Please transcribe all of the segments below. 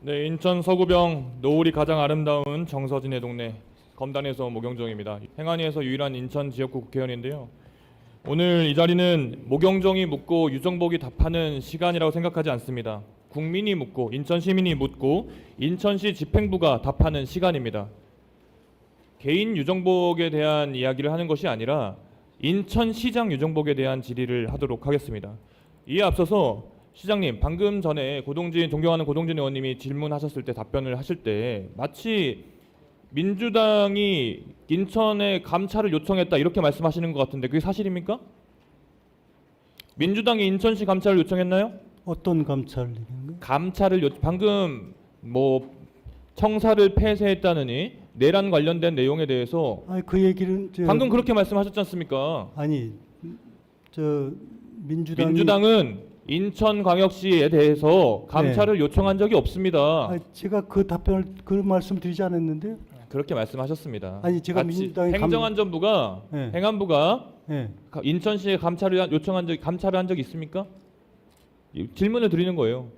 네, 인천 서구병 노을이 가장 아름다운 정서진의 동네 검단에서 모경정입니다. 행안위에서 유일한 인천 지역구 국회의원인데요. 오늘 이 자리는 모경정이 묻고 유정복이 답하는 시간이라고 생각하지 않습니다. 국민이 묻고 인천 시민이 묻고 인천시 집행부가 답하는 시간입니다. 개인 유정복에 대한 이야기를 하는 것이 아니라 인천시장 유정복에 대한 질의를 하도록 하겠습니다. 이에 앞서서 시장님, 방금 전에 존경하는 고동진 의원님이 질문하셨을 때 답변을 하실 때 마치 민주당이 인천에 감찰을 요청했다 이렇게 말씀하시는 것 같은데 그게 사실입니까? 민주당이 인천시 감찰을 요청했나요? 어떤 감찰을? 방금 뭐 청사를 폐쇄했다느니 내란 관련된 내용에 대해서 아니 그 얘기는 방금 그렇게 말씀하셨지 않습니까? 아니 저 민주당은 인천광역시에 대해서 감찰을 요청한 적이 없습니다. 아니, 제가 그 답변을 그 말씀 드리지 않았는데요. 그렇게 말씀하셨습니다. 아니 제가 민주당의 행정안전부가 네. 행안부가 네. 인천시에 감찰을 한 적이 있습니까? 질문을 드리는 거예요.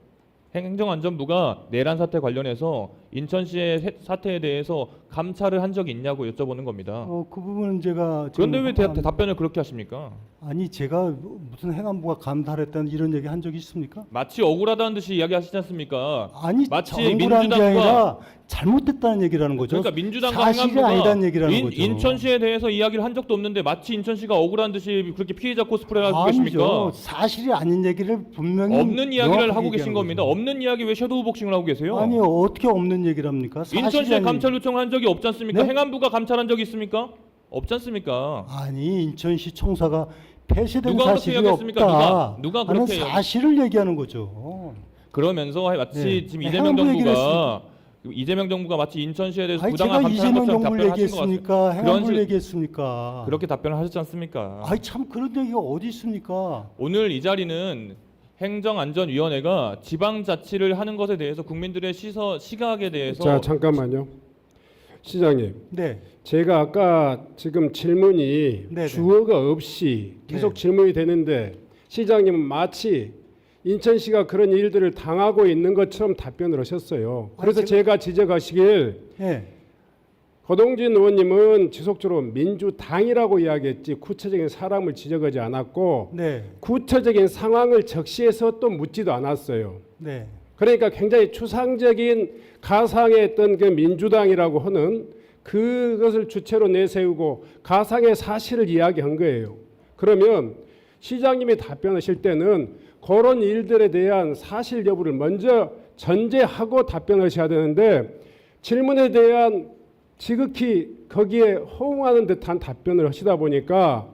행정안전부가 내란 사태 관련해서 인천시의 사태에 대해서 감찰을 한 적이 있냐고 여쭤보는 겁니다. 그 부분은 제가 그런데 왜 답변을 그렇게 하십니까? 아니 제가 무슨 행안부가 감찰했다는 이런 얘기 한 적이 있습니까? 마치 억울하다는 듯이 이야기하시지 않습니까? 아니 마치 억울한 게 아니라 잘못됐다는 얘기라는 거죠. 그러니까 민주당과 사실이 행안부가 아니라는 얘기라는 거죠. 인천시에 대해서 이야기를 한 적도 없는데 마치 인천시가 억울한 듯이 그렇게 피해자 코스프레를 하고 계십니까? 아니죠. 사실이 아닌 얘기를 분명히 없는 이야기를 하고 얘기하는 계신 겁니다. 거죠. 없는 이야기 왜 섀도우 복싱을 하고 계세요? 아니 어떻게 없는 얘기를 합니까? 인천시에 감찰 요청을 한 적이 없지 않습니까? 네? 행안부가 감찰한 적이 있습니까? 없지 않습니까? 아니 인천시 청사가 폐쇄된 누가 사실이 그렇게 얘기했습니까? 없다 누가 하는 그렇게 사실을 얘기하는 거죠. 그러면서 마치 네. 지금 이재명 정부가 마치 인천시에 대해서 아니 부당한 제가 감찰한 이재명 것처럼 정부를 답변을 하신 것 같습니다. 얘기했습니까? 행안부를 얘기했습니까? 그렇게 답변을 하셨지 않습니까? 아니 참 그런 얘기가 어디 있습니까? 오늘 이 자리는 행정안전위원회가 지방자치를 하는 것에 대해서 국민들의 시각에 대해서 자 잠깐만요. 시장님, 네. 제가 아까 지금 질문이 네네. 주어가 없이 계속 네. 질문이 되는데 시장님은 마치 인천시가 그런 일들을 당하고 있는 것처럼 답변을 하셨어요. 그래서 아니, 제가 지적하시길 네. 고동진 의원님은 지속적으로 민주당이라고 이야기했지 구체적인 사람을 지적하지 않았고 네. 구체적인 상황을 적시해서 또 묻지도 않았어요. 네. 그러니까 굉장히 추상적인 가상의 어떤 그 민주당이라고 하는 그것을 주체로 내세우고 가상의 사실을 이야기한 거예요. 그러면 시장님이 답변하실 때는 그런 일들에 대한 사실 여부를 먼저 전제하고 답변하셔야 되는데 질문에 대한 지극히 거기에 호응하는 듯한 답변을 하시다 보니까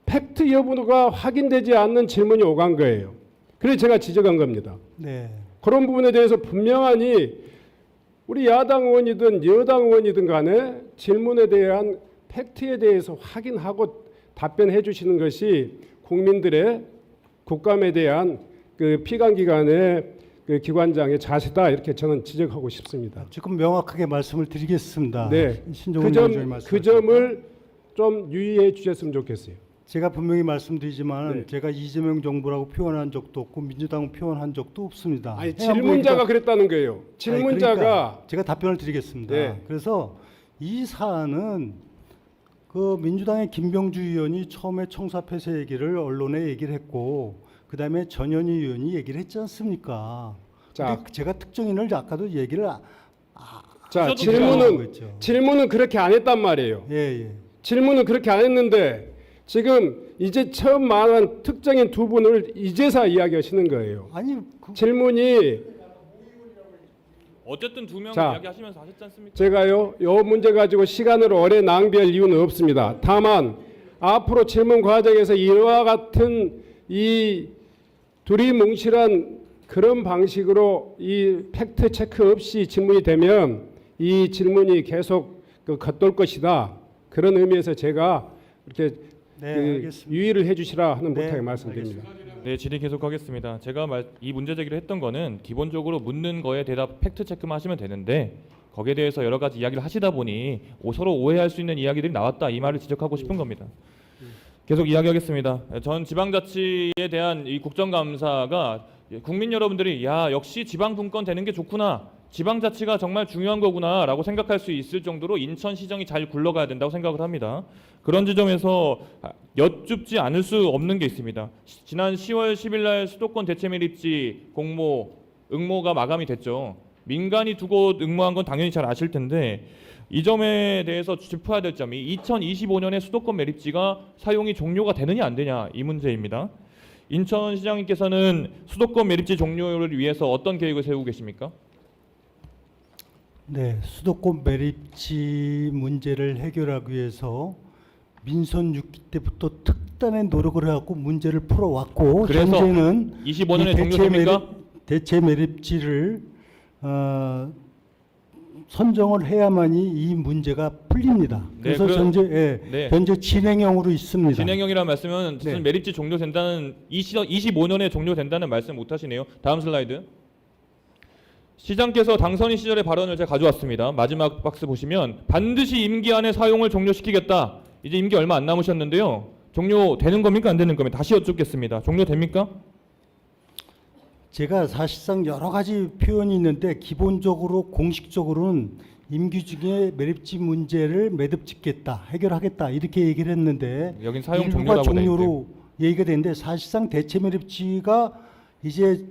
팩트 여부가 확인되지 않는 질문이 오간 거예요. 그래서 제가 지적한 겁니다. 네. 그런 부분에 대해서 분명하니 우리 야당 의원이든 여당 의원이든 간에 질문에 대한 팩트에 대해서 확인하고 답변해 주시는 것이 국민들의 국감에 대한 그 피감기관의 그 기관장의 자세다 이렇게 저는 지적하고 싶습니다. 지금 명확하게 말씀을 드리겠습니다. 네, 신종훈 위원장이 그 점을 좀 유의해 주셨으면 좋겠어요. 제가 분명히 말씀드리지만 네. 제가 이재명 정부라고 표현한 적도 없고 민주당은 표현한 적도 없습니다. 아니 질문자가 그랬다는 거예요. 질문자가 그러니까 제가 답변을 드리겠습니다. 네. 그래서 이 사안은 그 민주당의 김병주 의원이 처음에 청사 폐쇄 얘기를 언론에 얘기를 했고 그다음에 전현희 의원이 얘기를 했지 않습니까? 자. 근데 제가 특정인을 아까도 얘기를 자 저도 질문은 그렇게 안 했단 말이에요. 예. 질문은 그렇게 안 했는데 지금 이제 처음 말한 특정인 두 분을 이제서 이야기하시는 거예요. 아니 질문이 어쨌든 두 명 자, 이야기하시면서 하셨지 않습니까? 제가요 이 문제 가지고 시간을 오래 낭비할 이유는 없습니다. 다만 앞으로 질문 과정에서 이와 같은 이 두리뭉실한 그런 방식으로 이 팩트 체크 없이 질문이 되면 이 질문이 계속 겉돌 것이다. 그런 의미에서 제가 이렇게 알겠습니다. 유의를 해주시라 하는 네, 부탁에 말씀드립니다. 네, 질의 계속하겠습니다. 제가 이 문제 제기를 했던 거는 기본적으로 묻는 거에 대답 팩트 체크만 하시면 되는데 거기에 대해서 여러 가지 이야기를 하시다 보니 서로 오해할 수 있는 이야기들이 나왔다 이 말을 지적하고 싶은 겁니다. 계속 이야기하겠습니다. 전 지방자치에 대한 이 국정감사가 국민 여러분들이 야 역시 지방 분권 되는 게 좋구나, 지방자치가 정말 중요한 거구나라고 생각할 수 있을 정도로 인천시정이 잘 굴러가야 된다고 생각을 합니다. 그런 지점에서 여쭙지 않을 수 없는 게 있습니다. 지난 10월 10일 날 수도권 대체 매립지 공모 응모가 마감이 됐죠. 민간이 두 곳 응모한 건 당연히 잘 아실 텐데 이 점에 대해서 짚어야 될 점이 2025년에 수도권 매립지가 사용이 종료가 되느냐 안 되냐 이 문제입니다. 인천시장님께서는 수도권 매립지 종료를 위해서 어떤 계획을 세우고 계십니까? 네, 수도권 매립지 문제를 해결하기 위해서 민선 6기 때부터 특단의 노력을 해갖고 문제를 풀어왔고 그래서 현재는 25년에 이 종료됩니까? 대체 매립지를 선정을 해야만이 이 문제가 풀립니다. 네, 그래서 네. 현재 진행형으로 있습니다. 진행형이라는 말씀은 네. 매립지 종료된다는 25년에 종료된다는 말씀 못 하시네요. 다음 슬라이드. 시장께서 당선인 시절의 발언을 제가 가져왔습니다. 마지막 박스 보시면 반드시 임기 안에 사용을 종료시키겠다. 이제 임기 얼마 안 남으셨는데요. 종료되는 겁니까 안 되는 겁니까? 다시 여쭙겠습니다. 종료됩니까? 제가 사실상 여러 가지 표현이 있는데 기본적으로 공식적으로는 임기 중에 매립지 문제를 매듭짓겠다, 해결하겠다 이렇게 얘기를 했는데 여긴 사용 일부가 종료라고 돼 있대요. 종료로 얘기가 되는데 사실상 대체 매립지가 이제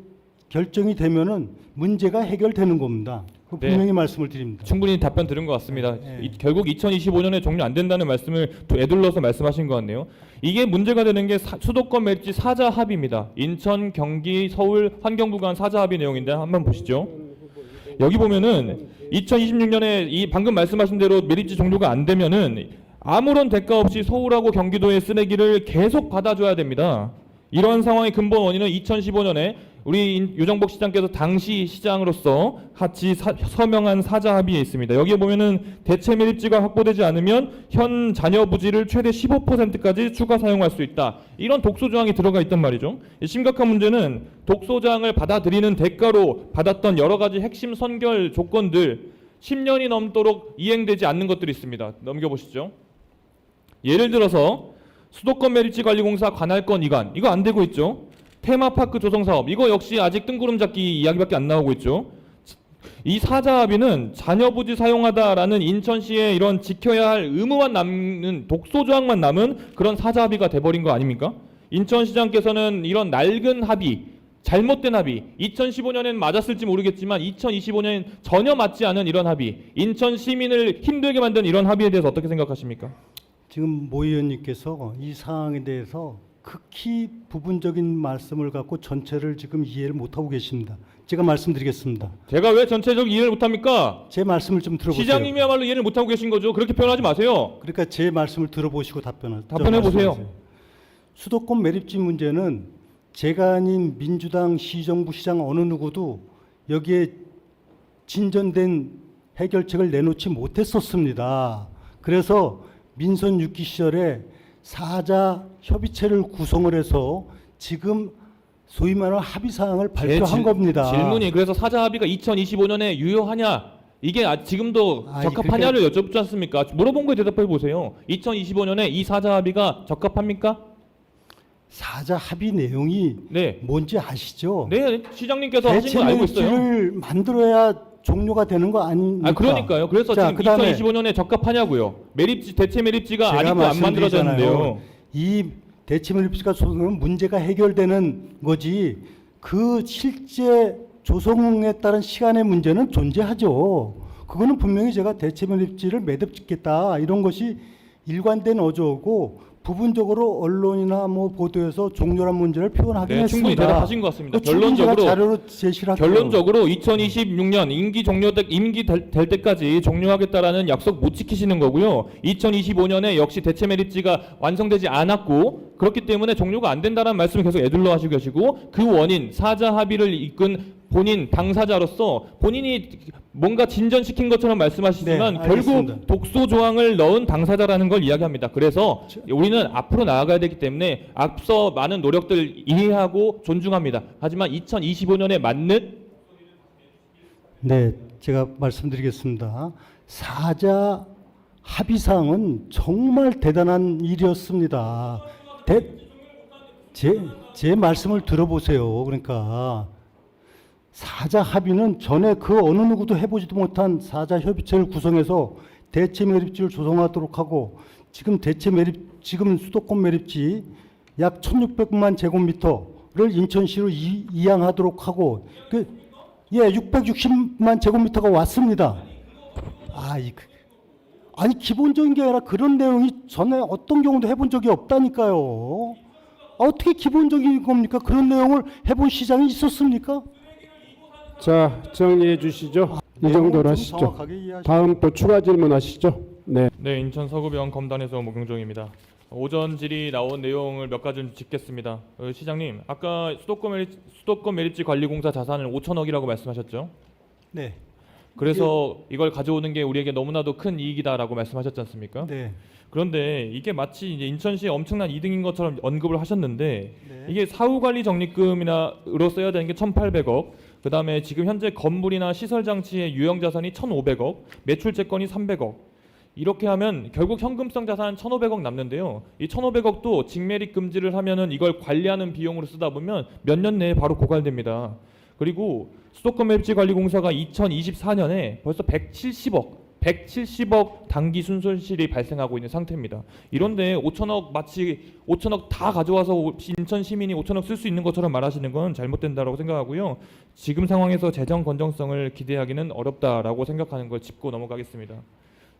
결정이 되면은 문제가 해결되는 겁니다. 그 네. 분명히 말씀을 드립니다. 충분히 답변 들은 것 같습니다. 네. 결국 2025년에 종료 안 된다는 말씀을 또 애둘러서 말씀하신 것 같네요. 이게 문제가 되는 게 수도권 매립지 사자 합의입니다. 인천, 경기, 서울, 환경부 간 사자 합의 내용인데 한번 보시죠. 여기 보면은 2026년에 이 방금 말씀하신 대로 매립지 종료가 안 되면은 아무런 대가 없이 서울하고 경기도의 쓰레기를 계속 받아줘야 됩니다. 이러한 상황의 근본 원인은 2015년에 우리 유정복 시장께서 당시 시장으로서 같이 서명한 사자 합의에 있습니다. 여기에 보면은 대체 매립지가 확보되지 않으면 현 잔여 부지를 최대 15%까지 추가 사용할 수 있다. 이런 독소 조항이 들어가 있단 말이죠. 심각한 문제는 독소장을 받아들이는 대가로 받았던 여러 가지 핵심 선결 조건들 10년이 넘도록 이행되지 않는 것들이 있습니다. 넘겨보시죠. 예를 들어서 수도권 매립지 관리공사 관할권 이관 이거 안 되고 있죠. 테마파크 조성 사업 이거 역시 아직 뜬구름 잡기 이야기밖에 안 나오고 있죠. 이 사자 합의는 잔여부지 사용하다라는 인천시의 이런 지켜야 할 의무만 남는 독소 조항만 남은 그런 사자 합의가 돼버린 거 아닙니까? 인천시장께서는 이런 낡은 합의, 잘못된 합의, 2015년엔 맞았을지 모르겠지만 2025년엔 전혀 맞지 않은 이런 합의, 인천 시민을 힘들게 만든 이런 합의에 대해서 어떻게 생각하십니까? 지금 모 의원님께서 이 사항에 대해서 극히 부분적인 말씀을 갖고 전체를 지금 이해를 못하고 계십니다. 제가 말씀드리겠습니다. 제가 왜 전체적 이해를 못합니까? 제 말씀을 좀 들어보세요. 시장님이야말로 이해를 못하고 계신 거죠. 그렇게 표현하지 마세요. 그러니까 제 말씀을 들어보시고 답변해 보세요. 수도권 매립지 문제는 제가 아닌 민주당 시정부 시장 어느 누구도 여기에 진전된 해결책을 내놓지 못했었습니다. 그래서 민선 6기 시절에 사자 협의체를 구성을 해서 지금 소위 말하는 합의사항을 발표한 겁니다. 질문이 그래서 사자 합의가 2025년에 유효하냐? 이게 지금도 적합하냐를 여쭙지 않습니까? 물어본 거에 대답해 보세요. 2025년에 이 사자 합의가 적합합니까? 사자 합의 내용이 네. 뭔지 아시죠? 네, 시장님께서 하신 거 알고 있어요. 대체매립지를 만들어야 종료가 되는 거 아닙니까? 아, 그러니까요. 그래서 자, 지금 그다음에 2025년에 적합하냐고요. 매립지 대체 매립지가 제가 아직도 안 만들어졌는데요. 이 대체 매립지가 조성은 문제가 해결되는 거지 그 실제 조성에 따른 시간의 문제는 존재하죠. 그거는 분명히 제가 대체 매립지를 매듭짓겠다 이런 것이 일관된 어조고 부분적으로 언론이나 뭐 보도에서 종료란 문제를 표현하긴 네, 충분히 했습니다. 대답하신 것 같습니다. 충분히 제가 자료로 제시를 할게요. 결론적으로 2026년 임기 될 때까지 종료하겠다라는 약속 못 지키시는 거고요. 2025년에 역시 대체 매립지가 완성되지 않았고 그렇기 때문에 종료가 안 된다는 말씀을 계속 애둘러 하시고 계시고 그 원인 사자 합의를 이끈 본인 당사자로서 본인이 뭔가 진전시킨 것처럼 말씀하시지만 네, 알겠습니다. 결국 독소 조항을 넣은 당사자라는 걸 이야기합니다. 그래서 우리는 앞으로 나아가야 되기 때문에 앞서 많은 노력들 이해하고 존중합니다. 하지만 2025년에 맞는 네, 제가 말씀드리겠습니다. 사자 합의사항은 정말 대단한 일이었습니다. 제 말씀을 들어보세요. 그러니까 사자 합의는 전에 그 어느 누구도 해보지도 못한 사자 협의체를 구성해서 대체 매립지를 조성하도록 하고 지금 수도권 매립지 약 1,600만 제곱미터를 인천시로 이양하도록 하고 660만 제곱미터가 왔습니다. 아니 기본적인 게 아니라 그런 내용이 전에 어떤 경우도 해본 적이 없다니까요. 어떻게 기본적인 겁니까? 그런 내용을 해본 시장이 있었습니까? 자, 정리해 주시죠. 이 정도로 하시죠. 정확하게 이해하시죠. 다음 또 추가 질문하시죠. 네. 네, 인천 서구병 검단에서 목용종입니다. 오전 질의 나온 내용을 몇 가지 좀 짚겠습니다. 시장님, 아까 수도권 매립지 관리공사 자산을 5천억이라고 말씀하셨죠? 네. 그래서 이걸 가져오는 게 우리에게 너무나도 큰 이익이다라고 말씀하셨지 않습니까? 네. 그런데 이게 마치 이제 인천시의 엄청난 이득인 것처럼 언급을 하셨는데 네. 이게 사후관리 적립금이나로 써야 되는 게 1,800억, 그다음에 지금 현재 건물이나 시설 장치의 유형 자산이 1,500억, 매출채권이 300억. 이렇게 하면 결국 현금성 자산 1,500억 남는데요. 이 1,500억도 직매립 금지를 하면은 이걸 관리하는 비용으로 쓰다 보면 몇 년 내에 바로 고갈됩니다. 그리고 수도권 매립지 관리공사가 2024년에 벌써 170억 단기 순손실이 발생하고 있는 상태입니다. 이런데 5천억 마치 5천억 다 가져와서 인천 시민이 5천억 쓸 수 있는 것처럼 말하시는 건 잘못된다라고 생각하고요. 지금 상황에서 재정 건전성을 기대하기는 어렵다라고 생각하는 걸 짚고 넘어가겠습니다.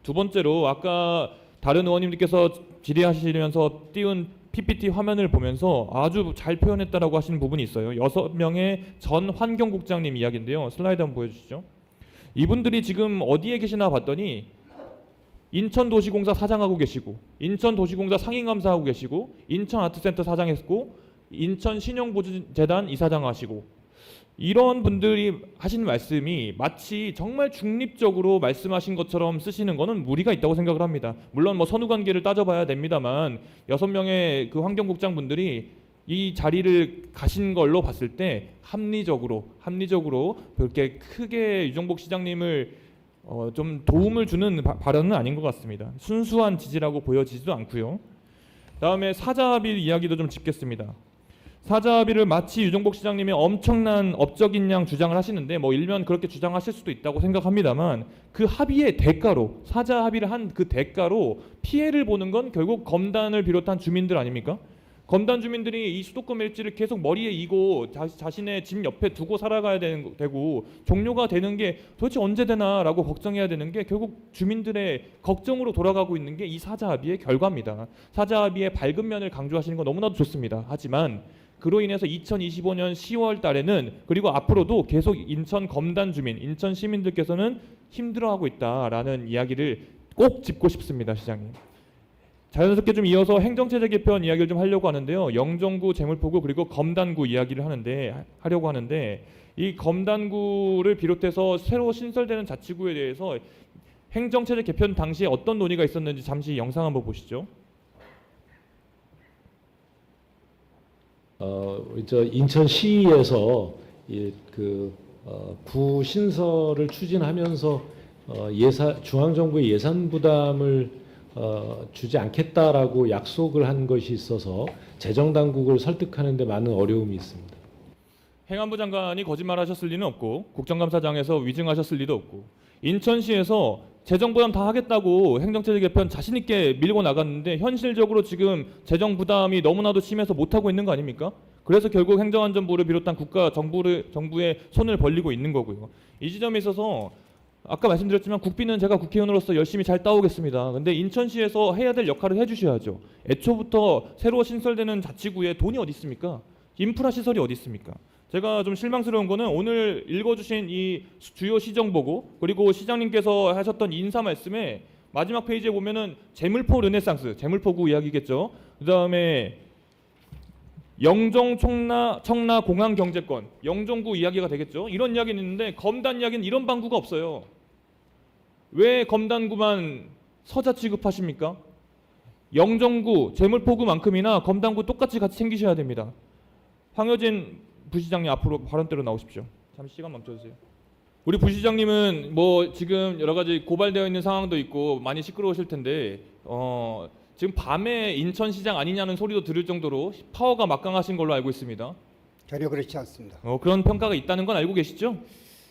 두 번째로 아까 다른 의원님들께서 질의하시면서 띄운 PPT 화면을 보면서 아주 잘 표현했다라고 하시는 부분이 있어요. 6명의 전 환경국장님 이야기인데요. 슬라이드 한번 보여주시죠. 이분들이 지금 어디에 계시나 봤더니 인천도시공사 사장하고 계시고, 인천도시공사 상임감사하고 계시고, 인천아트센터 사장했고, 인천신용보증재단 이사장 하시고, 이런 분들이 하시는 말씀이 마치 정말 중립적으로 말씀하신 것처럼 쓰시는 거는 무리가 있다고 생각을 합니다. 물론 뭐 선후관계를 따져봐야 됩니다만 6명의 그 환경국장 분들이 이 자리를 가신 걸로 봤을 때 합리적으로 그렇게 크게 유정복 시장님을 좀 도움을 주는 발언은 아닌 것 같습니다. 순수한 지지라고 보여지지도 않고요. 다음에 사자합의 이야기도 좀 짚겠습니다. 사자합의를 마치 유정복 시장님이 엄청난 업적인 양 주장을 하시는데 뭐 일면 그렇게 주장하실 수도 있다고 생각합니다만 그 합의의 대가로 사자합의를 한 그 대가로 피해를 보는 건 결국 검단을 비롯한 주민들 아닙니까? 검단 주민들이 이 수도권 매립지를 계속 머리에 이고 자신의 집 옆에 두고 살아가야 되고 종료가 되는 게 도대체 언제 되나라고 걱정해야 되는 게 결국 주민들의 걱정으로 돌아가고 있는 게 이 사자합의의 결과입니다. 사자합의의 밝은 면을 강조하시는 건 너무나도 좋습니다. 하지만 그로 인해서 2025년 10월 달에는 그리고 앞으로도 계속 인천 검단 주민, 인천 시민들께서는 힘들어하고 있다라는 이야기를 꼭 짚고 싶습니다, 시장님. 자연스럽게 좀 이어서 행정체제 개편 이야기를 좀 하려고 하는데요. 영종구, 제물포구 그리고 검단구 이야기를 하려고 하는데 이 검단구를 비롯해서 새로 신설되는 자치구에 대해서 행정체제 개편 당시에 어떤 논의가 있었는지 잠시 영상 한번 보시죠. 저 인천시에서 구 신설을 추진하면서 중앙정부의 예산 부담을 주지 않겠다라고 약속을 한 것이 있어서 재정당국을 설득하는 데 많은 어려움이 있습니다. 행안부 장관이 거짓말하셨을 리는 없고 국정감사장에서 위증하셨을 리도 없고 인천시에서 재정 부담 다 하겠다고 행정체제 개편 자신 있게 밀고 나갔는데 현실적으로 지금 재정 부담이 너무나도 심해서 못 하고 있는 거 아닙니까? 그래서 결국 행정안전부를 비롯한 정부의 손을 벌리고 있는 거고요. 이 지점에 있어서 아까 말씀드렸지만 국비는 제가 국회의원으로서 열심히 잘 따오겠습니다. 근데 인천시에서 해야 될 역할을 해주셔야죠. 애초부터 새로 신설되는 자치구에 돈이 어디 있습니까? 인프라 시설이 어디 있습니까? 제가 좀 실망스러운 거는 오늘 읽어주신 이 주요 시정보고 그리고 시장님께서 하셨던 인사 말씀에 마지막 페이지에 보면은 제물포 르네상스, 제물포구 이야기겠죠. 그 다음에 영종 청라 공항 경제권, 영종구 이야기가 되겠죠. 이런 이야기는 있는데 검단 이야기는 이런 방구가 없어요. 왜 검단구만 서자 취급하십니까? 영종구, 제물포구만큼이나 검단구 똑같이 같이 챙기셔야 됩니다. 황효진 부시장님 앞으로 발언대로 나오십시오. 잠시 시간 멈춰주세요. 우리 부시장님은 뭐 지금 여러 가지 고발되어 있는 상황도 있고 많이 시끄러우실 텐데 지금 밤에 인천시장 아니냐는 소리도 들을 정도로 파워가 막강하신 걸로 알고 있습니다. 전혀 그렇지 않습니다. 그런 평가가 있다는 건 알고 계시죠?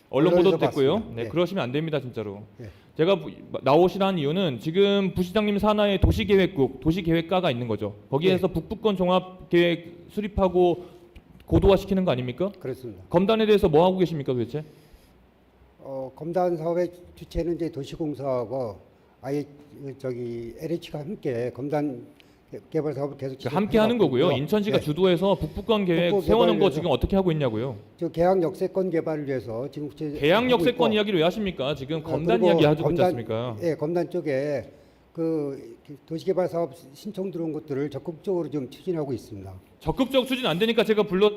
언론 언론에서 보도도 됐고요. 봤습니다. 네, 네. 그러시면 안 됩니다, 진짜로. 네. 제가 나오시라는 이유는 지금 부시장님 산하에 도시계획국, 도시계획과가 있는 거죠. 거기에서 북부권 종합계획 수립하고 고도화시키는 거 아닙니까? 그렇습니다. 검단에 대해서 뭐 하고 계십니까, 도대체? 검단 사업의 주체는 이제 도시공사하고 아예 저기 LH가 함께 검단 개발 사업을 계속 함께 하는 거고요. 인천시가 네. 주도해서 북부권 계획 북부 세워놓은 거 개발을 지금 어떻게 하고 있냐고요. 저 계양 역세권 개발을 위해서 지금 계양 하고 역세권 있고, 이야기를 왜 하십니까? 지금 검단 그리고 이야기 하지 검단- 않습니까? 예, 검단 쪽에 그 도시개발 사업 신청 들어온 것들을 적극적으로 좀 추진하고 있습니다. 적극적 추진 안 되니까 제가 불러